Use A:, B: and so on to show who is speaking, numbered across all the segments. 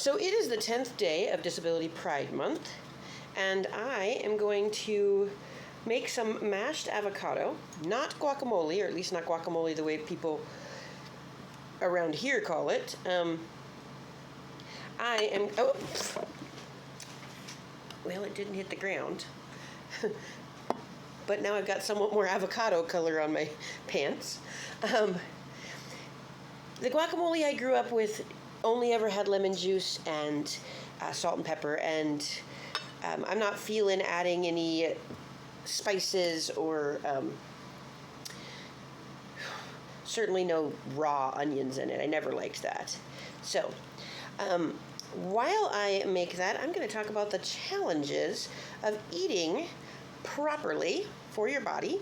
A: So it is the 10th day of Disability Pride Month, and I am going to make some mashed avocado, not guacamole, or at least not guacamole the way people around here call it. Well, it didn't hit the ground. But now I've got somewhat more avocado color on my pants. The guacamole I grew up with only ever had lemon juice and salt and pepper, and I'm not feeling adding any spices or certainly no raw onions in it. I never liked that. So while I make that, I'm going to talk about the challenges of eating properly for your body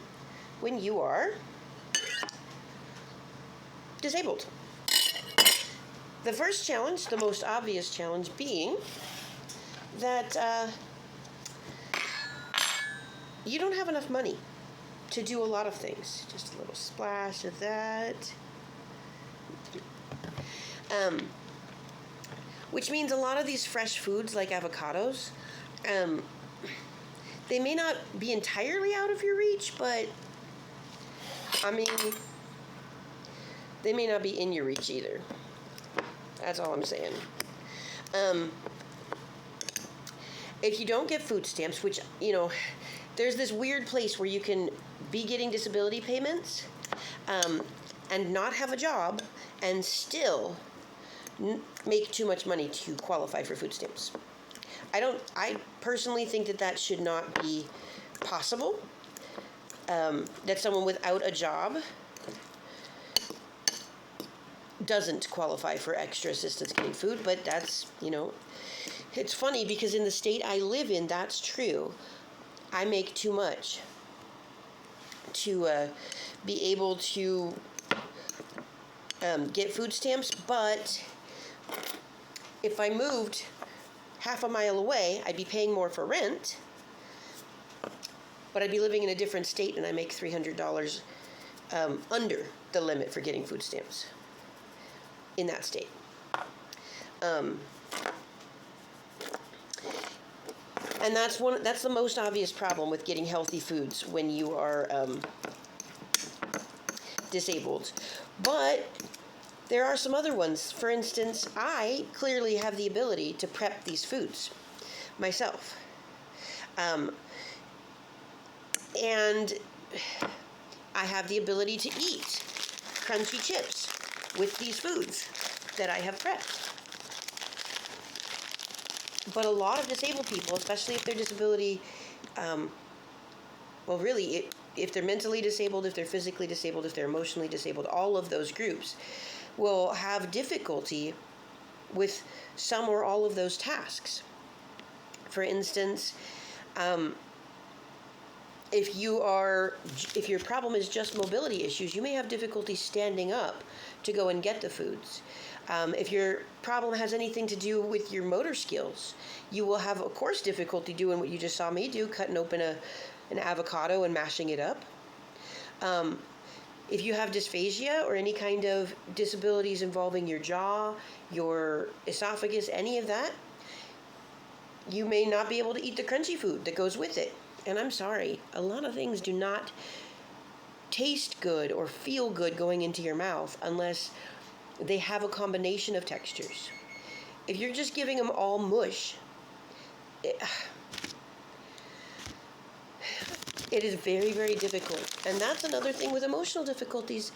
A: when you are disabled. The first challenge, the most obvious challenge, being that you don't have enough money to do a lot of things. Just a little splash of that. Which means a lot of these fresh foods like avocados, they may not be entirely out of your reach, but I mean, they may not be in your reach either. That's all I'm saying. If you don't get food stamps, which, there's this weird place where you can be getting disability payments and not have a job and still make too much money to qualify for food stamps. I personally think that should not be possible. That someone without a job doesn't qualify for extra assistance getting food, but that's, it's funny because in the state I live in, that's true. I make too much to be able to get food stamps, but if I moved half a mile away, I'd be paying more for rent, but I'd be living in a different state and I make $300 under the limit for getting food stamps in that state. And that's the most obvious problem with getting healthy foods when you are disabled. But there are some other ones. For instance, I clearly have the ability to prep these foods myself. And I have the ability to eat crunchy chips with these foods that I have prepped. But a lot of disabled people, especially if their disability, if they're mentally disabled, if they're physically disabled, if they're emotionally disabled, all of those groups will have difficulty with some or all of those tasks. For instance, if your problem is just mobility issues, you may have difficulty standing up to go and get the foods. If your problem has anything to do with your motor skills, you will have, of course, difficulty doing what you just saw me do, cutting open an avocado and mashing it up. If you have dysphagia or any kind of disabilities involving your jaw, your esophagus, any of that, you may not be able to eat the crunchy food that goes with it. And I'm sorry, a lot of things do not taste good or feel good going into your mouth unless they have a combination of textures. If you're just giving them all mush, it is very, very difficult. And that's another thing with emotional difficulties.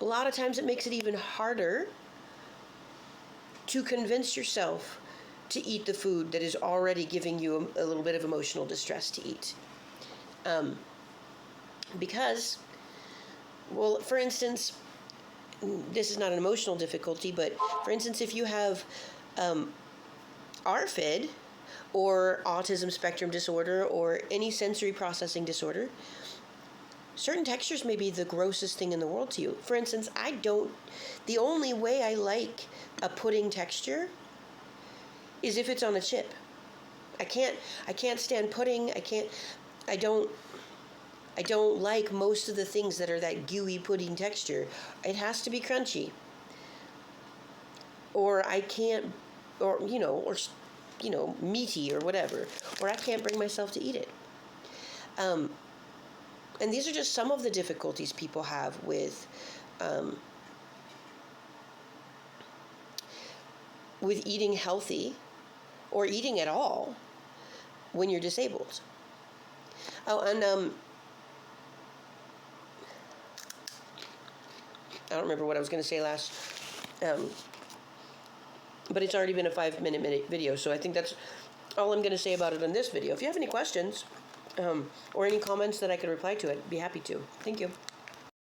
A: A lot of times it makes it even harder to convince yourself to eat the food that is already giving you a little bit of emotional distress to eat. Because, well, for instance, this is not an emotional difficulty, but for instance, if you have ARFID or autism spectrum disorder or any sensory processing disorder, certain textures may be the grossest thing in the world to you. For instance, the only way I like a pudding texture is if it's on a chip. I can't stand pudding. I don't like most of the things that are that gooey pudding texture. It has to be crunchy. Or I can't or meaty or whatever, or I can't bring myself to eat it. And these are just some of the difficulties people have with eating healthy or eating at all when you're disabled. Oh, and I don't remember what I was going to say last, but it's already been a 5-minute video, so I think that's all I'm going to say about it in this video. If you have any questions or any comments that I could reply to, I'd be happy to. Thank you.